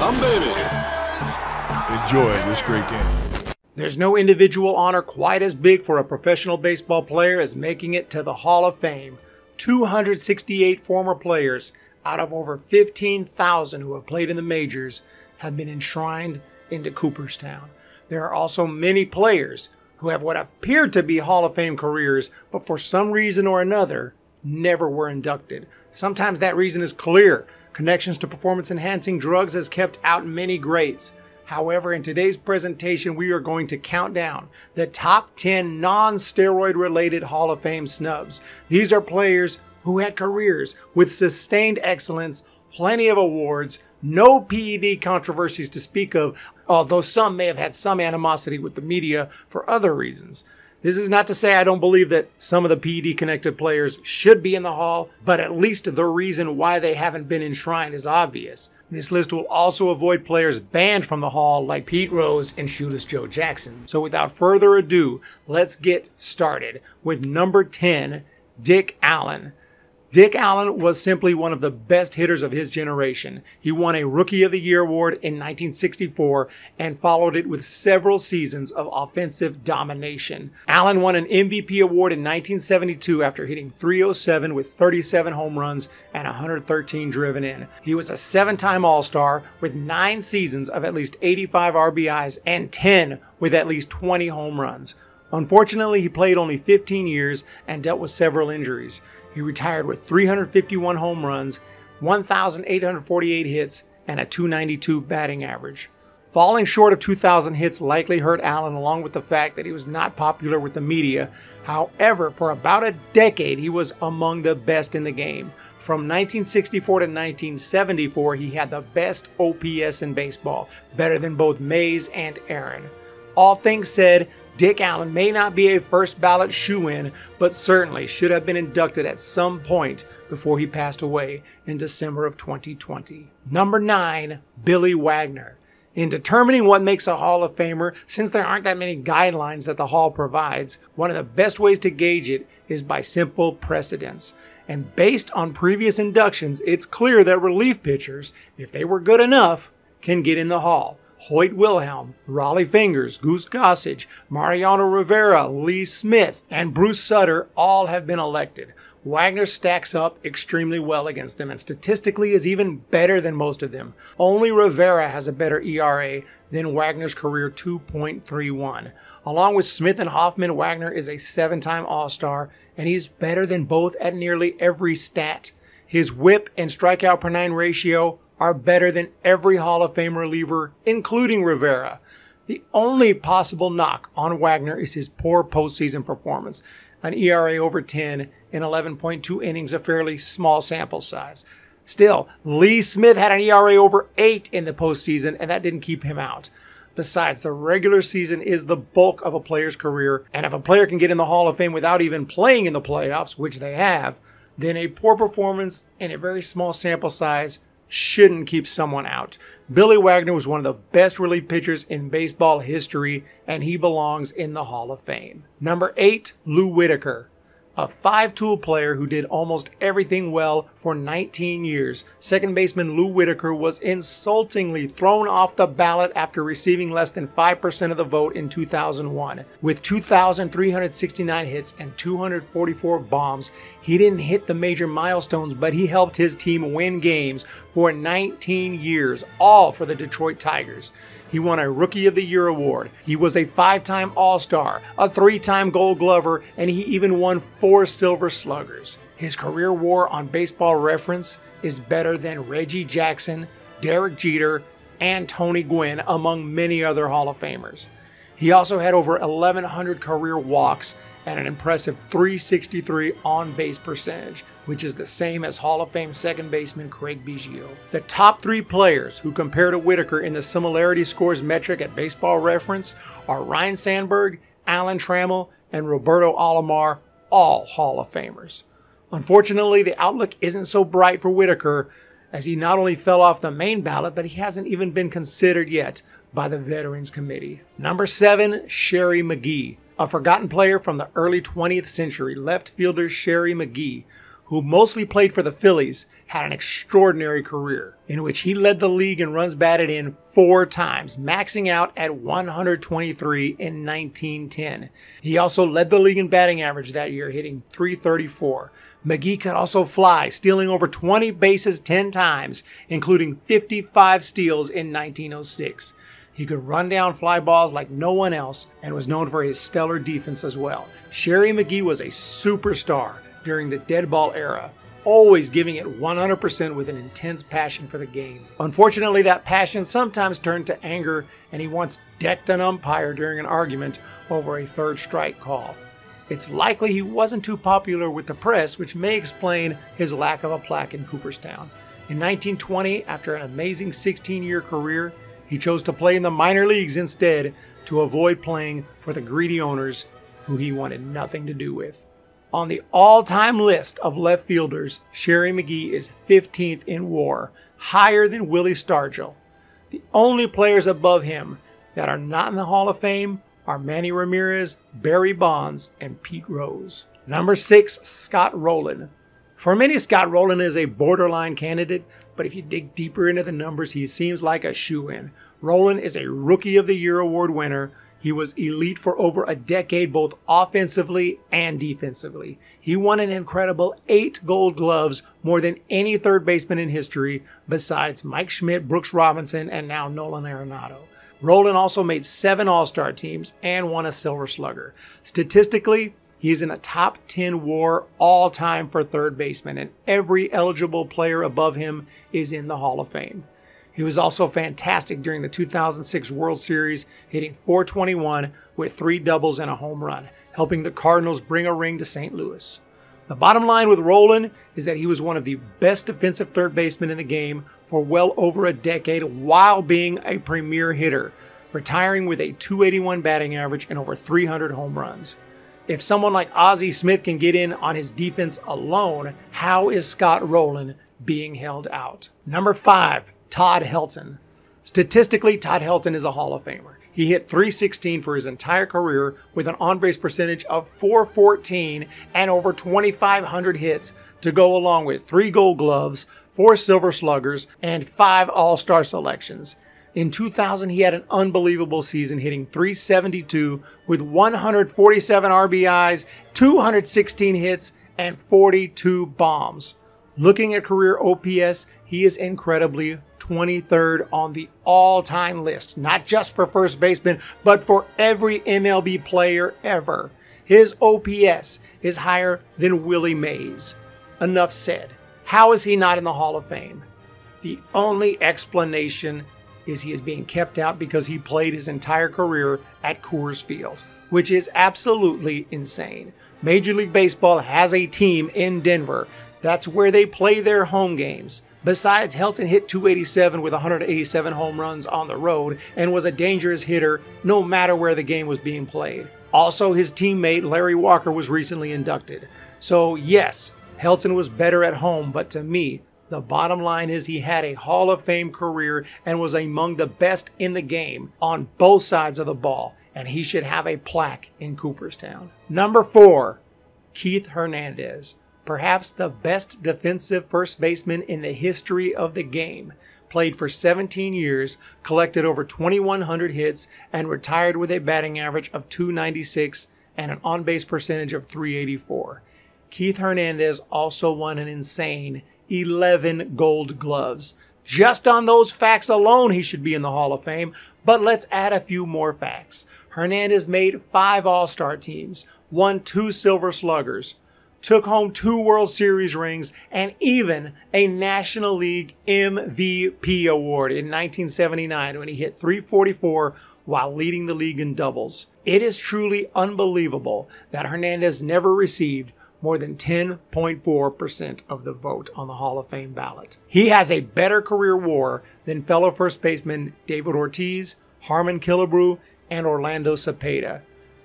Humm, baby. Enjoy this great game. There's no individual honor quite as big for a professional baseball player as making it to the Hall of Fame. 268 former players out of over 15,000 who have played in the majors have been enshrined into Cooperstown. There are also many players who have what appeared to be Hall of Fame careers, but for some reason or another, never were inducted. Sometimes that reason is clear. Connections to performance-enhancing drugs has kept out many greats. However, in today's presentation, we are going to count down the top 10 non-steroid related Hall of Fame snubs. These are players who had careers with sustained excellence, plenty of awards, no PED controversies to speak of, although some may have had some animosity with the media for other reasons. This is not to say I don't believe that some of the PED-connected players should be in the Hall, but at least the reason why they haven't been enshrined is obvious. This list will also avoid players banned from the Hall like Pete Rose and Shoeless Joe Jackson. So without further ado, let's get started with number 10, Dick Allen. Dick Allen was simply one of the best hitters of his generation. He won a Rookie of the Year award in 1964 and followed it with several seasons of offensive domination. Allen won an MVP award in 1972 after hitting .307 with 37 home runs and 113 driven in. He was a 7-time All-Star with 9 seasons of at least 85 RBIs and 10 with at least 20 home runs. Unfortunately, he played only 15 years and dealt with several injuries. He retired with 351 home runs, 1,848 hits, and a .292 batting average. Falling short of 2,000 hits likely hurt Allen, along with the fact that he was not popular with the media. However, for about a decade, he was among the best in the game. From 1964 to 1974, he had the best OPS in baseball, better than both Mays and Aaron. All things said, Dick Allen may not be a first ballot shoo-in, but certainly should have been inducted at some point before he passed away in December of 2020. Number 9, Billy Wagner. In determining what makes a Hall of Famer, since there aren't that many guidelines that the Hall provides, one of the best ways to gauge it is by simple precedence. And based on previous inductions, it's clear that relief pitchers, if they were good enough, can get in the Hall. Hoyt Wilhelm, Rollie Fingers, Goose Gossage, Mariano Rivera, Lee Smith, and Bruce Sutter all have been elected. Wagner stacks up extremely well against them and statistically is even better than most of them. Only Rivera has a better ERA than Wagner's career 2.31. Along with Smith and Hoffman, Wagner is a 7-time All-Star and he's better than both at nearly every stat. His whip and strikeout per 9 ratio are better than every Hall of Fame reliever, including Rivera. The only possible knock on Wagner is his poor postseason performance, an ERA over 10 in 11.2 innings, a fairly small sample size. Still, Lee Smith had an ERA over 8 in the postseason, and that didn't keep him out. Besides, the regular season is the bulk of a player's career, and if a player can get in the Hall of Fame without even playing in the playoffs, which they have, then a poor performance in a very small sample size shouldn't keep someone out. Billy Wagner was one of the best relief pitchers in baseball history, and he belongs in the Hall of Fame. Number 8, Lou Whitaker. A 5-tool player who did almost everything well for 19 years. Second baseman Lou Whitaker was insultingly thrown off the ballot after receiving less than 5% of the vote in 2001. With 2,369 hits and 244 bombs, he didn't hit the major milestones, but he helped his team win games for 19 years, all for the Detroit Tigers. He won a Rookie of the Year award. He was a 5-time All-Star, a 3-time Gold Glover, and he even won 4 Silver Sluggers. His career WAR on Baseball Reference is better than Reggie Jackson, Derek Jeter, and Tony Gwynn, among many other Hall of Famers. He also had over 1,100 career walks and an impressive .363 on-base percentage, which is the same as Hall of Fame second baseman Craig Biggio. The top 3 players who compare to Whitaker in the similarity scores metric at Baseball Reference are Ryne Sandberg, Alan Trammell, and Roberto Alomar, all Hall of Famers. Unfortunately, the outlook isn't so bright for Whitaker, as he not only fell off the main ballot, but he hasn't even been considered yet by the Veterans Committee. Number 7, Sherry McGee. A forgotten player from the early 20th century, left fielder Sherry McGee, who mostly played for the Phillies, had an extraordinary career in which he led the league in runs batted in 4 times, maxing out at 123 in 1910. He also led the league in batting average that year, hitting .334. MAGEE could also fly, stealing over 20 bases 10 times, including 55 steals in 1906. He could run down fly balls like no one else and was known for his stellar defense as well. Sherry MAGEE was a superstar during the dead ball era, always giving it 100% with an intense passion for the game. Unfortunately, that passion sometimes turned to anger, and he once decked an umpire during an argument over a third strike call. It's likely he wasn't too popular with the press, which may explain his lack of a plaque in Cooperstown. In 1920, after an amazing 16-year career, he chose to play in the minor leagues instead to avoid playing for the greedy owners who he wanted nothing to do with. On the all-time list of left fielders, Sherry MAGEE is 15th in WAR, higher than Willie Stargell. The only players above him that are not in the Hall of Fame are Manny Ramirez, Barry Bonds, and Pete Rose. Number 6, Scott Rolen. For many, Scott Rolen is a borderline candidate, but if you dig deeper into the numbers, he seems like a shoo-in. Rolen is a Rookie of the Year award winner. He was elite for over a decade, both offensively and defensively. He won an incredible 8 Gold Gloves, more than any third baseman in history, besides Mike Schmidt, Brooks Robinson, and now Nolan Arenado. Rolen also made 7 All-Star teams and won a Silver Slugger. Statistically, he is in the top 10 WAR all-time for third baseman, and every eligible player above him is in the Hall of Fame. He was also fantastic during the 2006 World Series, hitting .421 with 3 doubles and a home run, helping the Cardinals bring a ring to St. Louis. The bottom line with Rolen is that he was one of the best defensive third basemen in the game for well over a decade while being a premier hitter, retiring with a .281 batting average and over 300 home runs. If someone like Ozzie Smith can get in on his defense alone, how is Scott Rolen being held out? Number 5. Todd Helton. Statistically, Todd Helton is a Hall of Famer. He hit .316 for his entire career with an on-base percentage of .414 and over 2,500 hits to go along with 3 Gold Gloves, 4 Silver Sluggers, and 5 All-Star selections. In 2000, he had an unbelievable season, hitting .372 with 147 RBIs, 216 hits, and 42 bombs. Looking at career OPS, he is incredibly 23rd on the all-time list, not just for first baseman, but for every MLB player ever. His OPS is higher than Willie Mays. Enough said. How is he not in the Hall of Fame? The only explanation is he is being kept out because he played his entire career at Coors Field, which is absolutely insane. Major League Baseball has a team in Denver. That's where they play their home games. Besides, Helton hit .287 with 187 home runs on the road and was a dangerous hitter no matter where the game was being played. Also, his teammate Larry Walker was recently inducted. So yes, Helton was better at home, but to me, the bottom line is he had a Hall of Fame career and was among the best in the game on both sides of the ball, and he should have a plaque in Cooperstown. Number 4, Keith Hernandez. Perhaps the best defensive first baseman in the history of the game. Played for 17 years, collected over 2,100 hits, and retired with a batting average of .296 and an on-base percentage of .384. Keith Hernandez also won an insane 11 Gold Gloves. Just on those facts alone, he should be in the Hall of Fame, but let's add a few more facts. Hernandez made 5 All-Star teams, won 2 Silver Sluggers, took home 2 World Series rings, and even a National League MVP award in 1979 when he hit .344 while leading the league in doubles. It is truly unbelievable that Hernandez never received more than 10.4% of the vote on the Hall of Fame ballot. He has a better career WAR than fellow first baseman David Ortiz, Harmon Killebrew, and Orlando Cepeda.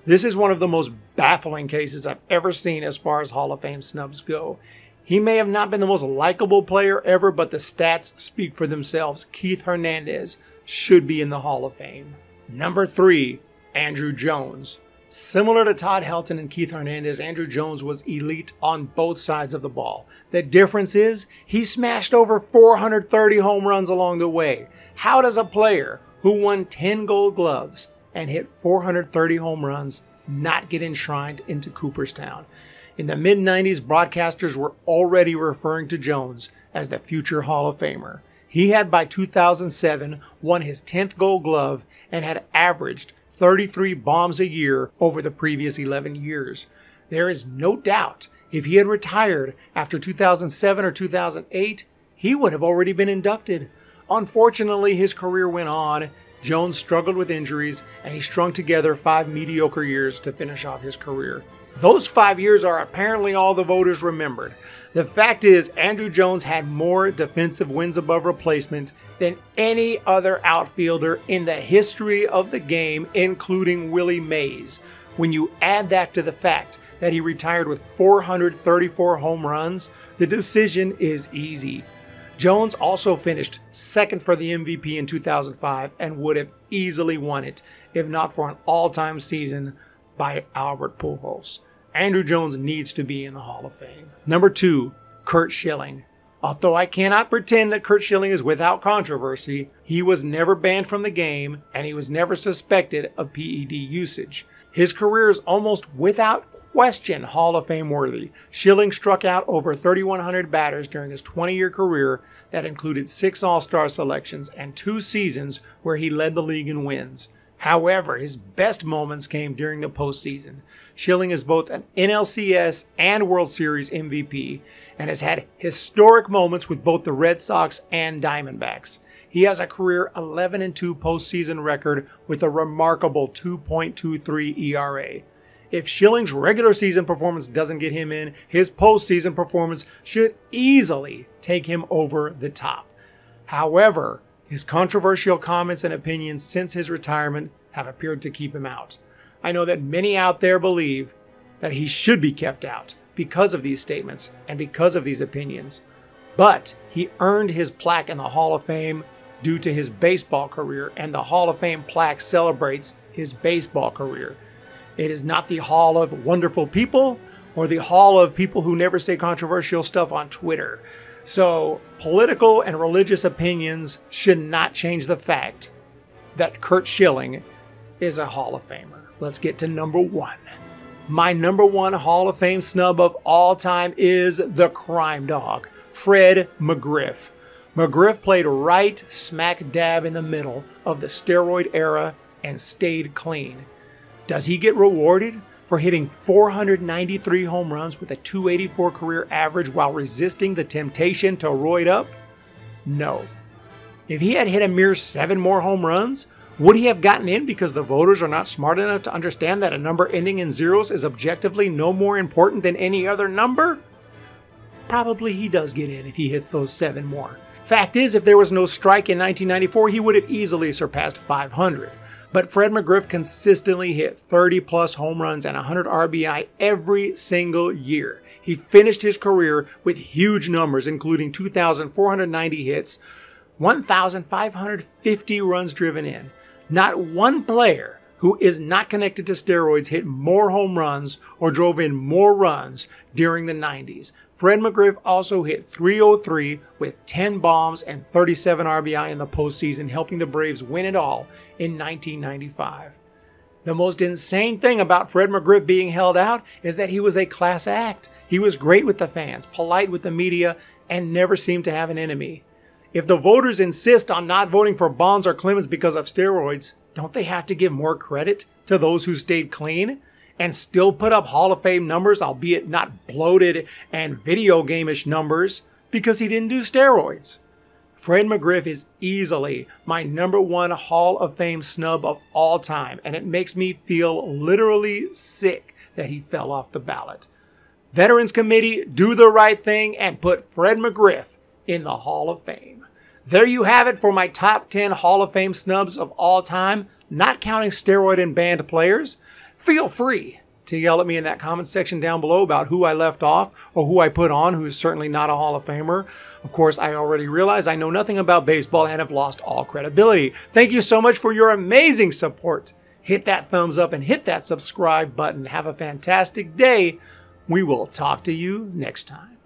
This is one of the most baffling cases I've ever seen as far as Hall of Fame snubs go. He may have not been the most likable player ever, but the stats speak for themselves. Keith Hernandez should be in the Hall of Fame. Number 3, Andruw Jones. Similar to Todd Helton and Keith Hernandez, Andruw Jones was elite on both sides of the ball. The difference is he smashed over 430 home runs along the way. How does a player who won 10 Gold Gloves and hit 430 home runs not get enshrined into Cooperstown? In the mid-90s, broadcasters were already referring to Jones as the future Hall of Famer. He had by 2007 won his 10th Gold Glove and had averaged 33 bombs a year over the previous 11 years. There is no doubt if he had retired after 2007 or 2008, he would have already been inducted. Unfortunately, his career went on. Jones struggled with injuries, and he strung together 5 mediocre years to finish off his career. Those 5 years are apparently all the voters remembered. The fact is, Andruw Jones had more defensive wins above replacement than any other outfielder in the history of the game, including Willie Mays. When you add that to the fact that he retired with 434 home runs, the decision is easy. Jones also finished second for the MVP in 2005 and would have easily won it if not for an all-time season by Albert Pujols. Andruw Jones needs to be in the Hall of Fame. Number 2, Curt Schilling. Although I cannot pretend that Curt Schilling is without controversy, he was never banned from the game and he was never suspected of PED usage. His career is almost without question Hall of Fame worthy. Schilling struck out over 3,100 batters during his 20-year career that included 6 All-Star selections and 2 seasons where he led the league in wins. However, his best moments came during the postseason. Schilling is both an NLCS and World Series MVP and has had historic moments with both the Red Sox and Diamondbacks. He has a career 11-2 postseason record with a remarkable 2.23 ERA. If Schilling's regular season performance doesn't get him in, his postseason performance should easily take him over the top. However, his controversial comments and opinions since his retirement have appeared to keep him out. I know that many out there believe that he should be kept out because of these statements and because of these opinions. But he earned his plaque in the Hall of Fame due to his baseball career, and the Hall of Fame plaque celebrates his baseball career. It is not the Hall of Wonderful People or the Hall of People who never say controversial stuff on Twitter. So, political and religious opinions should not change the fact that Curt Schilling is a Hall of Famer. Let's get to number 1. My number 1 Hall of Fame snub of all time is the crime dog, Fred McGriff. McGriff played right smack dab in the middle of the steroid era and stayed clean. Does he get rewarded for hitting 493 home runs with a 284 career average while resisting the temptation to roid up? No. If he had hit a mere 7 more home runs, would he have gotten in because the voters are not smart enough to understand that a number ending in zeros is objectively no more important than any other number? Probably he does get in if he hits those 7 more. Fact is, if there was no strike in 1994, he would have easily surpassed 500. But Fred McGriff consistently hit 30-plus home runs and 100 RBI every single year. He finished his career with huge numbers, including 2,490 hits, 1,550 runs driven in. Not one player who is not connected to steroids hit more home runs or drove in more runs during the 90s. Fred McGriff also hit 303 with 10 bombs and 37 RBI in the postseason, helping the Braves win it all in 1995. The most insane thing about Fred McGriff being held out is that he was a class act. He was great with the fans, polite with the media, and never seemed to have an enemy. If the voters insist on not voting for Bonds or Clemens because of steroids, don't they have to give more credit to those who stayed clean and still put up Hall of Fame numbers, albeit not bloated and video game-ish numbers, because he didn't do steroids? Fred McGriff is easily my number 1 Hall of Fame snub of all time, and it makes me feel literally sick that he fell off the ballot. Veterans Committee, do the right thing and put Fred McGriff in the Hall of Fame. There you have it for my top 10 Hall of Fame snubs of all time, not counting steroid and banned players. Feel free to yell at me in that comment section down below about who I left off or who I put on, who is certainly not a Hall of Famer. Of course, I already realize I know nothing about baseball and have lost all credibility. Thank you so much for your amazing support Hit that thumbs up and hit that subscribe button. Have a fantastic day. We will talk to you next time.